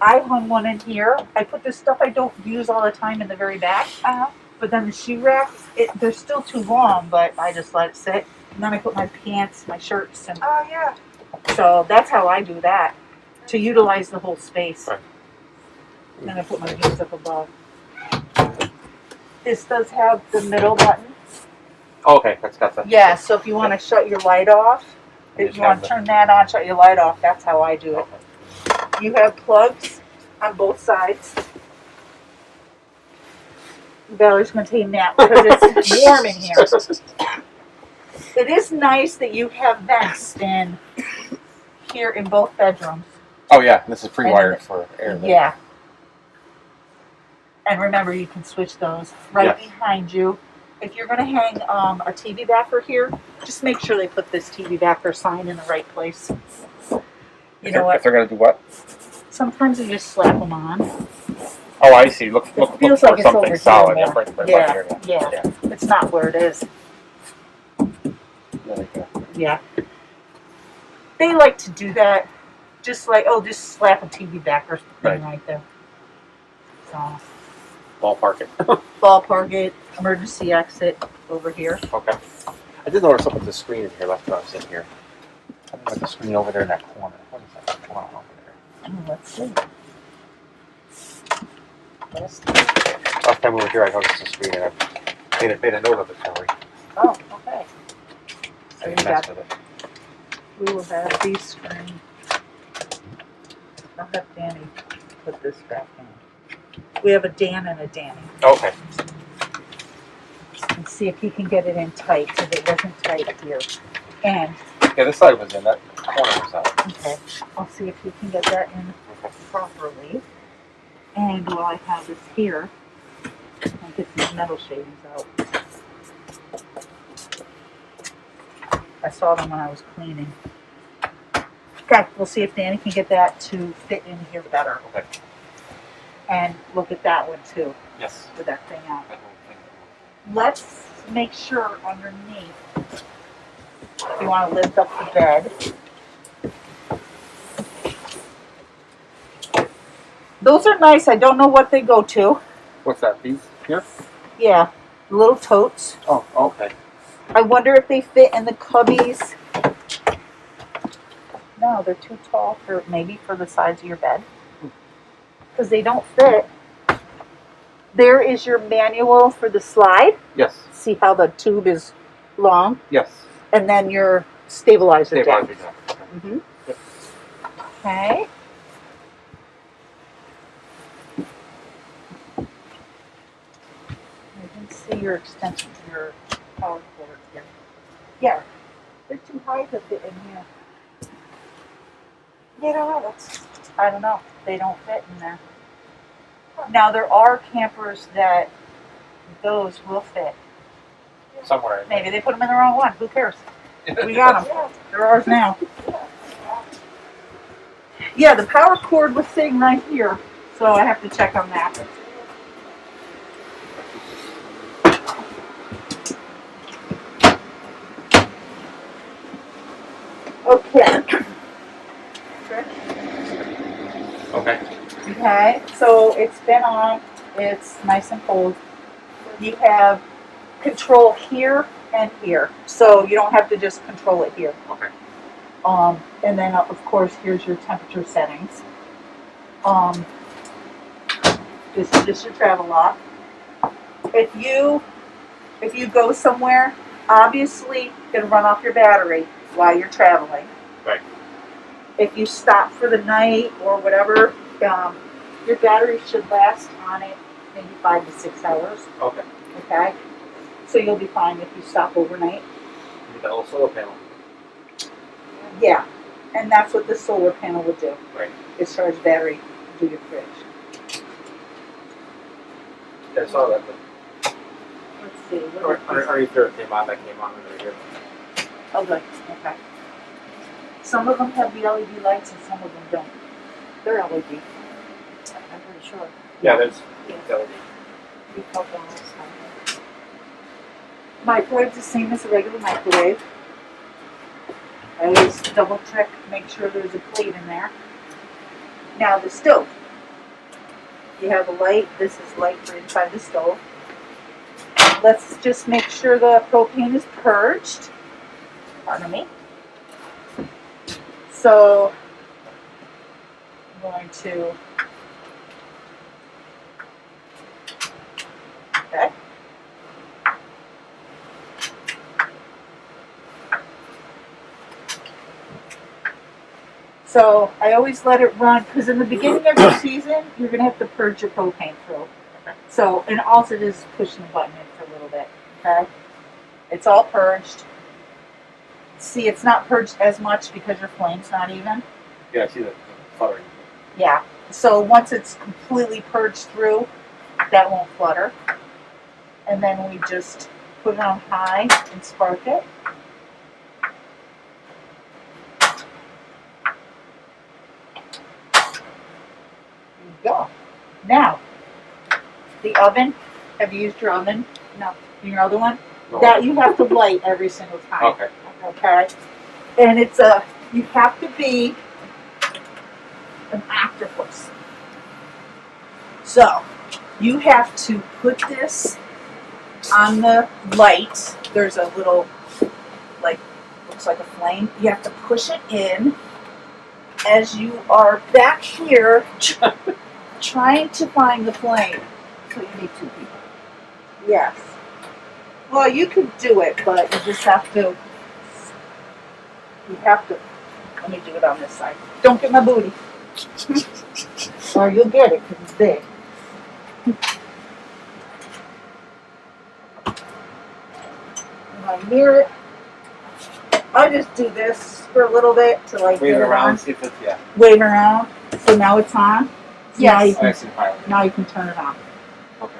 I hung one in here. I put the stuff I don't use all the time in the very back. But then the shoe racks, they're still too long, but I just let it sit. And then I put my pants, my shirts, and
yeah.
so that's how I do that, to utilize the whole space.
Right.
And then I put my jeans up above. This does have the middle button.
Oh, okay. That's got that.
Yeah, so if you want to shut your light off, if you want to turn that on, shut your light off, that's how I do it. You have plugs on both sides. Valerie's going to take a nap because it's warm in here. It is nice that you have vents in here in both bedrooms.
Oh yeah, this is pre-wired for air.
Yeah. And remember, you can switch those right
Yes.
behind you. If you're going to hang a TV backer here, just make sure they put this TV backer sign in the right place. You know
If
what?
they're gonna do what?
Sometimes you just slap them on.
Oh, I see. Look
It
for
feels like it's over
something
here
solid.
more.
Yeah, right
Yeah,
here.
yeah. It's not where it is.
There we go.
Yeah. They like to do that. Just like, just slap a TV backer thing right there. So,
Ballpark it.
ballpark it, emergency exit over here.
Okay. I did notice something with the screen in here last time I was in here. I think like the screen over there in that corner. What is that going on over there?
Let's see.
Last time we were here, I noticed the screen and I made a note of it. Sorry.
Oh, okay. So
I
you
messed
got,
with it.
we will have these screens. I'll have Danny put this back in. We have a Dan and a Danny.
Okay.
And see if he can get it in tight, because it wasn't tight here. And
Okay, this side was in. That corner was out.
Okay, I'll see if you can get that in properly. And while I have this here, I'll get these metal shavings out. I saw them when I was cleaning. Okay, we'll see if Danny can get that to fit in here better.
Okay.
And look at that one too,
Yes.
with that thing out.
That whole thing.
Let's make sure underneath, you want to lift up the bed. Those are nice. I don't know what they go to.
What's that? These here?
Yeah, little totes.
Oh, okay.
I wonder if they fit in the cubbies. No, they're too tall for maybe for the size of your bed. Because they don't fit. There is your manual for the slide.
Yes.
See how the tube is long?
Yes.
And then your stabilizer jack.
Stabilizer jack. Okay.
Mm-hmm.
Yep.
Okay. I can see your extension to your power cord here. Yeah, they're too high to fit in here. You know, that's, I don't know. They don't fit in there. Now, there are campers that those will fit.
Somewhere.
Maybe they put them in the wrong one. Who cares? We got them. They're ours now. Yeah, the power cord was sitting right here, so I have to check on that. Okay.
Okay.
Okay, so it's been on. It's nice and cold. You have control here and here, so you don't have to just control it here.
Okay.
And then of course here's your temperature settings. This is just your travel lock. If you go somewhere, obviously you're gonna run off your battery while you're traveling.
Right.
If you stop for the night or whatever, your battery should last on it maybe 5 to 6 hours.
Okay.
Okay, so you'll be fine if you stop overnight.
With that little solar panel.
Yeah, and that's what the solar panel will do.
Right.
It's charge battery to do your fridge.
Yeah, I saw that.
Let's see. What
Or
is this?
underneath there came on. That came on under here.
Oh, good. Okay. Some of them have the LED lights and some of them don't. They're LED. I'm pretty sure.
Yeah, there's.
Yeah.
LED.
We felt one last time. Microwave's the same as a regular microwave. I always double check, make sure there's a plate in there. Now the stove. You have a light. This is light for inside the stove. Let's just make sure the propane is purged. Pardon me. So I'm going to. Okay. So I always let it run because in the beginning of your season, you're going to have to purge your propane through. So, and also just pushing the button in for a little bit. Okay. It's all purged. See, it's not purged as much because your flame's not even.
Yeah, I see the fluttering.
Yeah. So once it's completely purged through, that won't flutter. And then we just put it on high and spark it. There you go. Now, the oven. Have you used your oven? No. Your other one?
No.
That you have to light every single time.
Okay.
Okay. And you have to be an octopus. So, you have to put this on the light. There's a little, looks like a flame. You have to push it in as you are back here trying to find the flame. So you need 2 people. Yes. Well, you could do it, but you just have to. Let me do it on this side. Don't get my booty. Or you'll get it because it's big. I'm going to mirror it. I just do this for a little bit to like
Wave
get
it
it
around,
on.
see if it's, yeah.
Wave around. So now it's on. So now you
Oh,
can,
I see the pilot.
now you can turn it on.
Okay.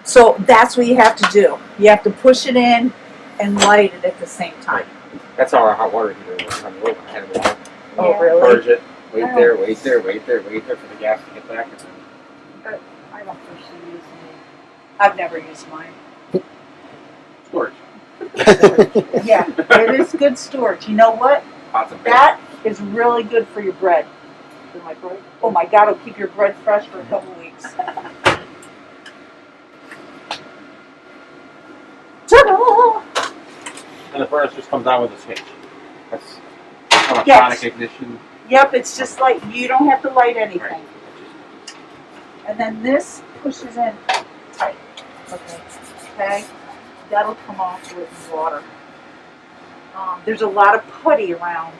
So that's what you have to do. You have to push it in and light it at the same time.
That's how our hot water heater works. I'm over ahead of it.
Oh,
Yeah.
really?
Purge it. Wait
Oh.
there, wait there, wait there, wait there for the gas to get back. And then
I don't foresee using
I've never used mine.
storage.
Yeah, it is good storage. You know what?
Pots of
That is really good for your bread. For my bread? Oh my God, it'll keep your bread fresh for a couple weeks. Ta-da!
And the furnace just comes on with a switch. That's electronic
Yes.
ignition.
Yep, it's just like you don't have to light anything.
Right.
And then this pushes in tight. Okay? That'll come off with water. There's a lot of putty around.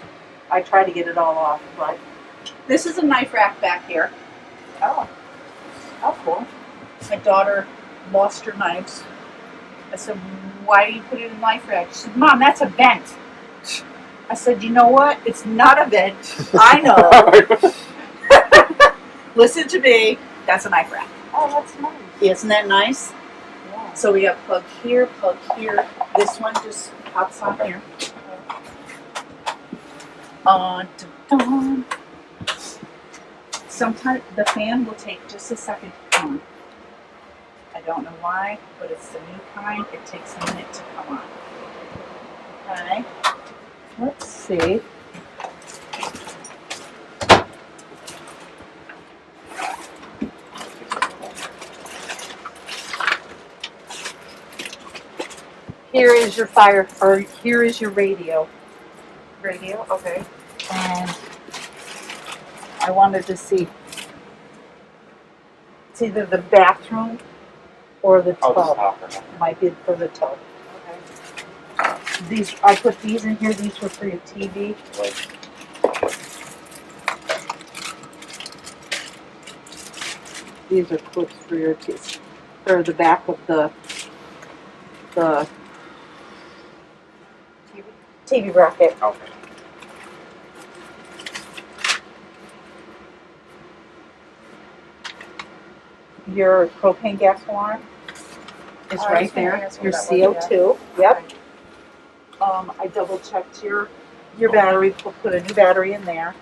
I try to get it all off, but this is a knife rack back here.
Oh, cool.
My daughter lost her knives. I said, why do you put it in a knife rack? She said, Mom, that's a vent. I said, you know what? It's not a vent. I know. Listen to me. That's a knife rack.
Oh, that's nice.
Isn't that nice?
Yeah.
So we got plug here, plug here. This one just pops on here. Dun, dun. Sometimes the fan will take just a second to come on. I don't know why, but it's the new kind. It takes a minute to come on. Okay. Let's see. Here is your here is your radio.
Radio, okay.
And I wanted to see. It's either the bathroom or the
Oh, this
tub.
hopper.
Might be for the tub.
Okay.
These, I put these in here. These were for your TV.
Like,
These are clips for your TV. For the back of the
TV bracket.
okay.
your propane gas alarm is
Oh, I was
right
gonna
there.
ask
Your
what that was,
CO2. Yep. I double checked your battery. Put a new battery in there.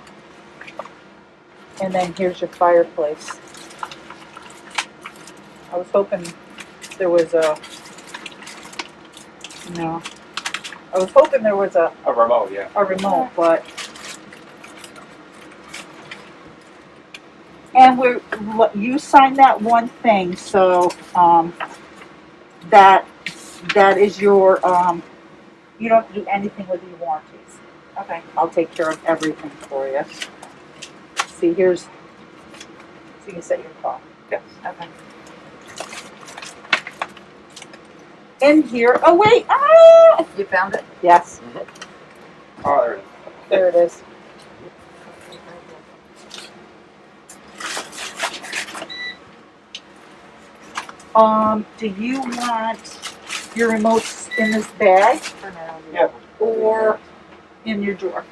And then here's your fireplace. I was hoping there was a. No. I was hoping there was a
remote, yeah.
remote, but. And you signed that one thing, so that is your you don't have to do anything with your warranties.
Okay.
I'll take care of everything for you. See, so you can set your clock.
Yes.
Okay.
In here. Oh wait! Ah!
You found it?
Yes,
Oh, there it is.
there it is. Do you want your remotes in this bag
For now.
Yeah.
or in your drawer?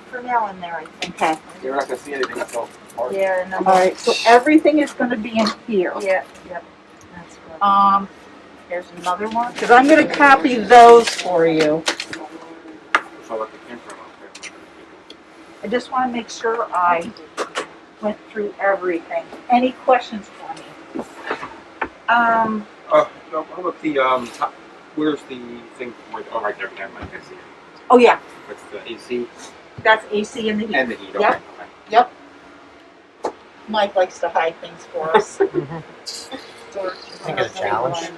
For now in there, I think.
Okay.
You're not going to see anything until March.
Yeah, no.
All right. So everything is going to be in here.
Yeah, yep. That's good.
Here's another one because I'm going to copy those for you.
So let the camper out there.
I just want to make sure I went through everything. Any questions for me?
No, how about the, where's the thing for, oh, right there, never mind, I see it.
Oh yeah,
What's the AC
that's AC and the heat.
and the heat, okay.
Yep.
Okay.
Yep. Mike likes to hide things for us.
I think it's a challenge.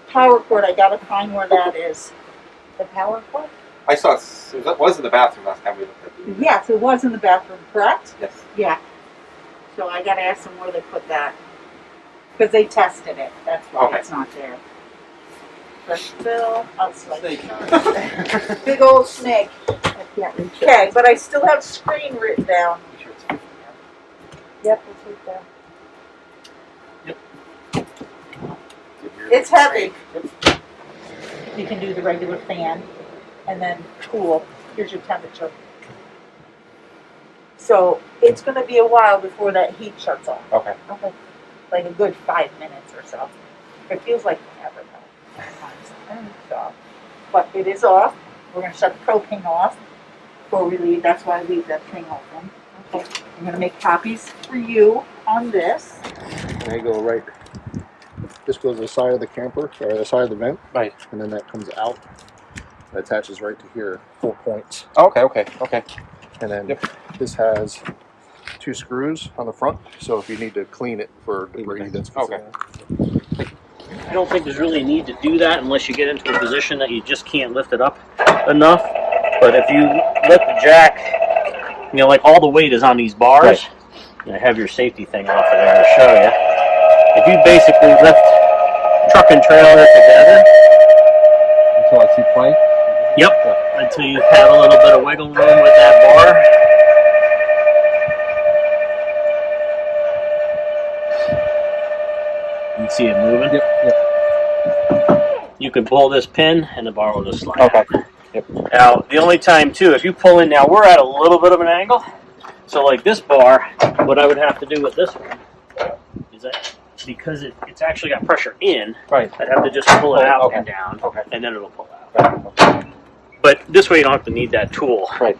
Power cord, I gotta find where that is.
The power cord?
I saw it was in the bathroom last time we looked at the.
Yes, it was in the bathroom, correct?
Yes.
Yeah. So I gotta ask them where they put that. Because they tested it, that's why
Okay.
it's not there. Fresh fill, outside.
Snake.
Big old snake.
I can't reach it.
Okay, but I still have screen written down.
You sure it's 50,
Yep, it's right there.
yeah?
It's heavy. You can do the regular fan, and then tool. Here's your temperature. So it's going to be a while before that heat shuts off.
Okay.
Okay. Like a good 5 minutes or so. It feels like forever though. Sometimes. So, but it is off. We're going to shut the propane off before we leave. That's why I leave that thing open. Okay. I'm going to make copies for you on this.
There you go, right. This goes to the side of the camper, or the side of the vent.
Right.
And then that comes out. That attaches right to here, 4 points.
Okay.
And then this has 2 screws on the front, so if you need to clean it for debris that's
Okay.
I don't think there's really a need to do that unless you get into a position that you just can't lift it up enough. But if you lift the jack, you know, like all the weight is on these bars.
Right.
I have your safety thing off of there to show you. If you basically lift truck and trailer together,
Until I see play.
yep, until you have a little bit of wiggle room with that bar. You can see it moving.
Yep.
You can pull this pin and the bar will just slide.
Okay.
out.
Yep.
Now, the only time too, if you pull in, now we're at a little bit of an angle. So like this bar, what I would have to do with this one is that because it's actually got pressure in,
Right.
I'd have to just pull it out
Okay.
and down,
Okay.
and then it'll pull out. But this way you don't have to need that tool.
Right.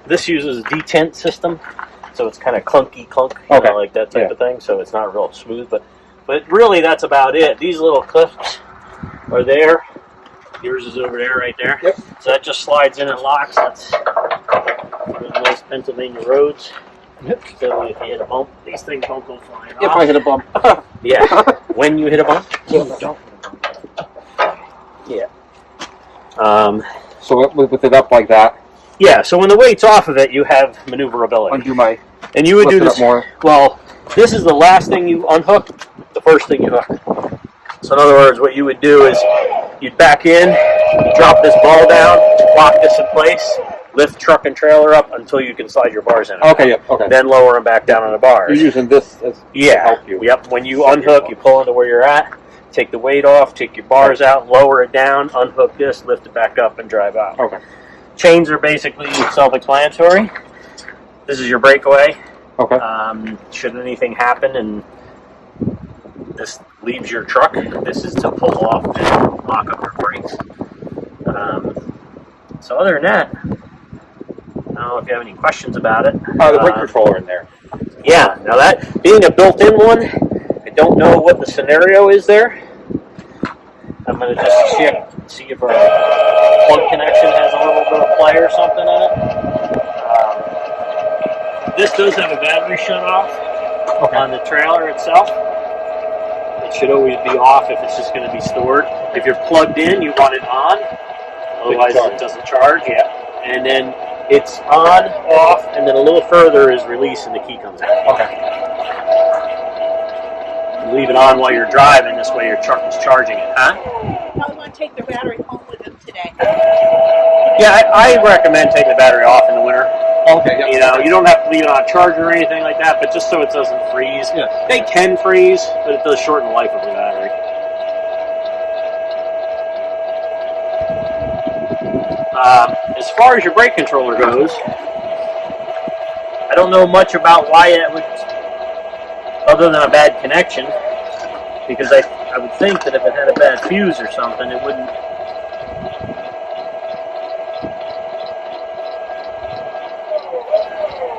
This uses a detent system, so it's kind of clunky,
Okay.
like that type of thing. So it's not real smooth, but really that's about it. These little clips are there. Yours is over there, right there.
Yep.
So that just slides in and locks. That's one of the nice Pennsylvania roads.
Yep.
So if you hit a bump, these things don't go flying
If
off.
I hit a bump.
Yeah. When you hit a bump. Yeah.
So with it up like that,
Yeah. So when the weight's off of it, you have maneuverability.
undo my
And you would
lift
do
it up
this.
more.
Well, this is the last thing you unhook, the first thing you hook. So in other words, what you would do is you'd back in, drop this ball down, lock this in place, lift truck and trailer up until you can slide your bars in.
Okay. Yep. Okay.
Then lower them back down on the bars.
You're using this as
Yeah.
help you.
Yep. When you unhook, you pull into where you're at, take the weight off, take your bars out, lower it down, unhook this, lift it back up, and drive out.
Okay.
Chains are basically self-explanatory. This is your breakaway.
Okay.
Should anything happen and this leaves your truck, this is to pull off and lock up your brakes. So other than that, I don't know if you have any questions about it.
The brake controller in there.
Yeah, now that being a built-in one, I don't know what the scenario is there. I'm going to just see if our plug connection has a little bit of play or something in it. This does have a battery shut off on the trailer itself. It should always be off if it's just going to be stored. If you're plugged in, you want it on. Otherwise, it doesn't charge. Yeah. And then it's on, off, and then a little further is release and the key comes out.
Okay.
You leave it on while you're driving. This way your truck is charging it. Huh?
I want to take the battery home with them today.
Yeah, I recommend taking the battery off in the winter.
Okay. Yep.
You know, you don't have to leave it on a charger or anything like that, but just so it doesn't freeze.
Yeah.
They can freeze, but it does shorten the life of the battery. As far as your brake controller goes, I don't know much about why it would, other than a bad connection, because I would think that if it had a bad fuse or something, it wouldn't.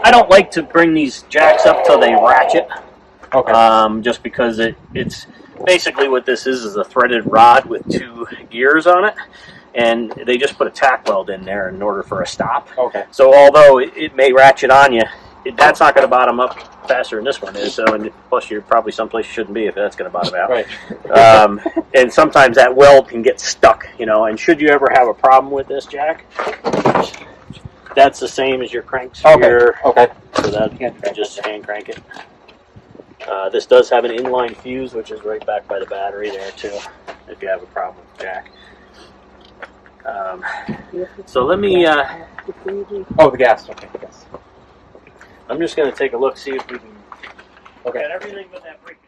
I don't like to bring these jacks up till they ratchet.
Okay.
Just because it's basically what this is a threaded rod with 2 gears on it, and they just put a tack weld in there in order for a stop.
Okay.
So although it may ratchet on you, that's not going to bottom up faster than this one is. So, and plus you're probably someplace you shouldn't be if that's going to bottom out.
Right.
And sometimes that weld can get stuck, you know. And should you ever have a problem with this jack, that's the same as your crank sphere.
Okay.
So that you just hand crank it. This does have an inline fuse, which is right back by the battery there too, if you have a problem with the jack. So let me.
Oh, the gas. Okay. Yes.
I'm just going to take a look, see if we can
Okay.
get everything but that brake